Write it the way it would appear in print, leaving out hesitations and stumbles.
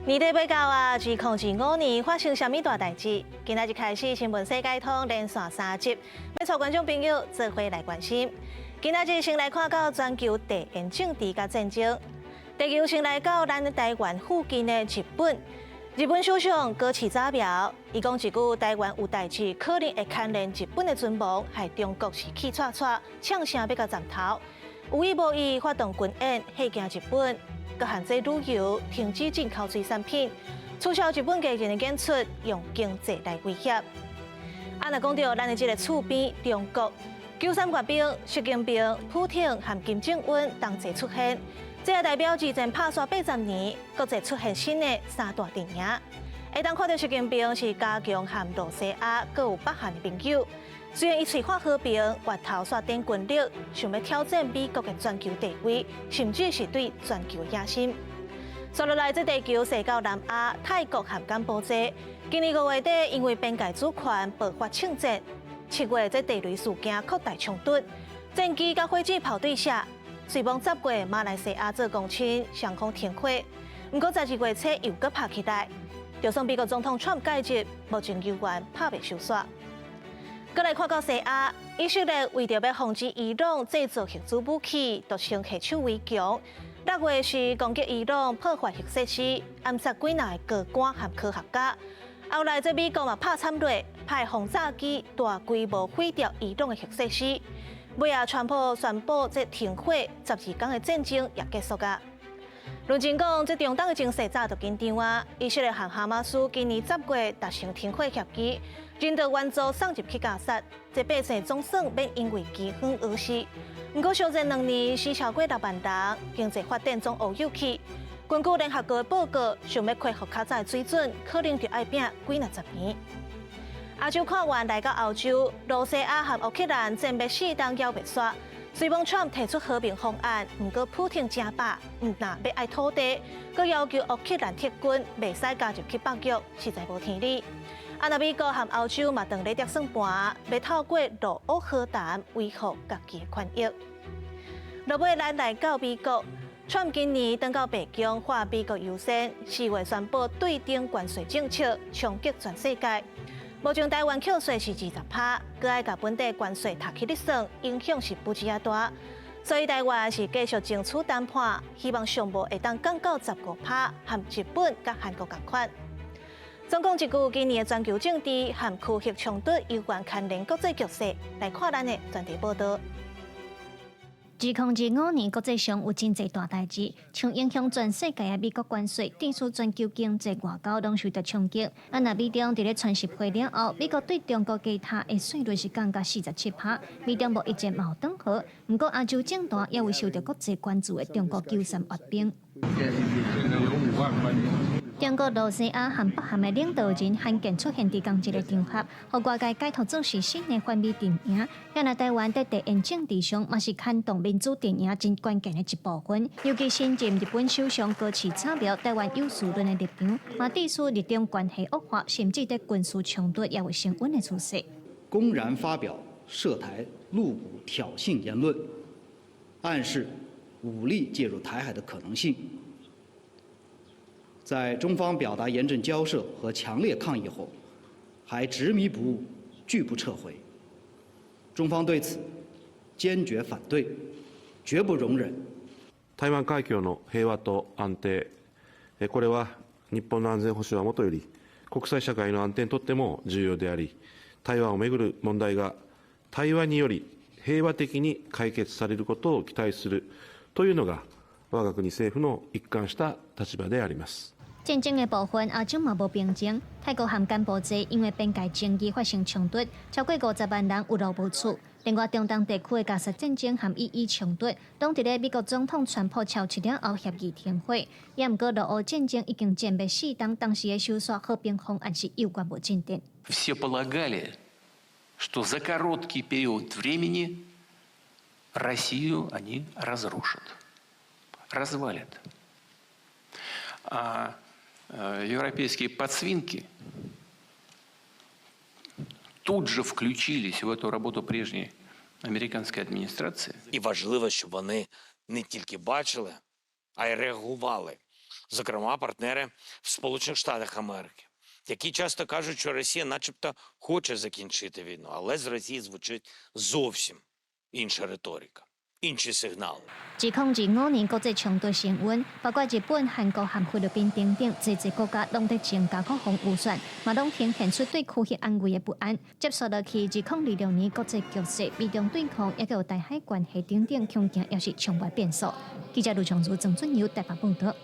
年底要到啊，2025年发生什么大代志？今仔日开始，新闻世界通连续3集，要带观众朋友做伙来关心。今仔日先来看到全球地缘政治甲战争。地球先来到咱台湾附近的日本。日本首相高市早苗，伊讲一句台湾有代志，可能会牵连日本的存亡，害中国是气喘喘，呛声要甲斩头。有意无意发动军演，吓惊日本。各限制旅游，停止进口水产品，促销日本家人的演出，用经济来威胁。若讲到咱的这个厝边中国，九三阅兵、习近平、普京和金正恩同齐出现，这也代表之前拍煞80年，各自出现新的3大阵营。会当看到习近平是加强和罗西亚各有北韩的朋友。虽然伊嘴化和平，越头刷顶军力，想要挑战美国的全球地位，甚至是对全球野心。接落来，这地球射到南亚、泰国和柬埔寨。今年5月底，因为边界主权爆发枪战，7月这地雷事件扩大冲突，战机甲飞机炮对射。随望10月马来西亚做公亲，上空停火。不过12月初又搁拍起来，就算美国总统 Trump 介入，目前犹原拍袂收煞。再来看到西亚，以色列为着要防止伊朗制造核子武器，独成下手为强。6月是攻击伊朗破坏核设施，暗杀几名高官和科学家。后来这美国嘛拍惨烈，派轰炸机大规模毁掉伊朗的核设施。尾啊，川普宣布这停火12天的战争也结束啊。论真讲，这中东的情势早就紧张啊！以色列和哈马斯今年10月达成停火协议，人道援助送入去加沙，这百姓总算免因为饥荒而死。不过，相前2年死超过6万人，经济发展总乌有去。根据联合国的报告，想要恢复较早的水准，可能就要拼几20年。亚洲看完来到欧洲，罗西亚和乌克兰战备4当交袂煞。虽望 Trump 提出和平方案，不过普京正霸，唔但要爱土地，佮要求乌克兰撤军，袂使加入去北约，实在无天理。那美国和欧洲嘛，当咧跌算盘，要透过陆乌和谈维护家己的权益。落尾咱来到美国 ，Trump 今年登到白宫，化美国优先，4月宣布对顶关税政策，冲击全世界。目前台湾扣税是20%，佮爱甲本地关税读起咧算，影响是不止啊大。所以台湾是继续争取谈判，希望商务会当降到15%，和日本佮韩国同款。总共一句，今年的全球政治和区域冲突有关牵连国际局势。来看咱的专题报道。2025年国际上有真侪大代志，像影响全世界的美国关税，电视全球经济外交拢受到冲击。那美中伫咧川习会了后，美国对中国其他的税率是降到47%，美中无一直矛盾和。不过亚洲政坛也会受到国际关注的中国9.3阅兵。中国罗西亚和北韩的领导人罕见出现伫同一个场合，互外界解读做是新的反美阵营。那台湾在地缘政治上嘛是牵动民主阵营真关键的一部分。尤其新任日本首相高市早苗台湾有事论的立场，嘛指出日中关系恶化，甚至在军事冲突也会升温的趋势。公然发表涉台、露骨挑衅言论，暗示武力介入台海的可能性。在中方表达严正交涉和强烈抗议后，还执迷不悟，拒不撤回。中方对此坚决反对，绝不容忍。台湾海峡の平和と安定、これは日本の安全保障はもとより、国際社会の安定にとっても重要であり、台湾をめぐる問題が対話により平和的に解決されることを期待するというのが我が国政府の一貫した立場であります。战争的部分，亚洲嘛无平静。泰国和柬埔寨因为边界争议发生冲突，超过50万人有路无厝。另外，中东地区的加沙战争和伊伊冲突，拢伫咧美国总统宣布超7了后协议停火。也毋过，陆乌战争已经战备4当，当时的收煞和平方案是有关无进展。Все полагали, что за короткий период времени Россию они разрушат, развалят. А европейские подсвинки тут же включились в эту работу прежней американської адміністрації. І важливо, щоб вони не тільки бачили, а й реагували. зокрема партнери в Сполучених Штатах Америки, які часто кажуть, що Росія начебто хоче закінчити війну, але з Росії звучить зовсім інша риторика, інші сигнали.自2025年國際衝突升溫，包括日本、韓國和菲律賓等等，這些國家攏在增加國防預算，嘛攏顯現出對區域安危的不安。接續落去，2026年國際局勢、美中對抗，也有台海關係等等，恐驚也是充滿變數。記者盧長珠、鄭俊堯台北報道。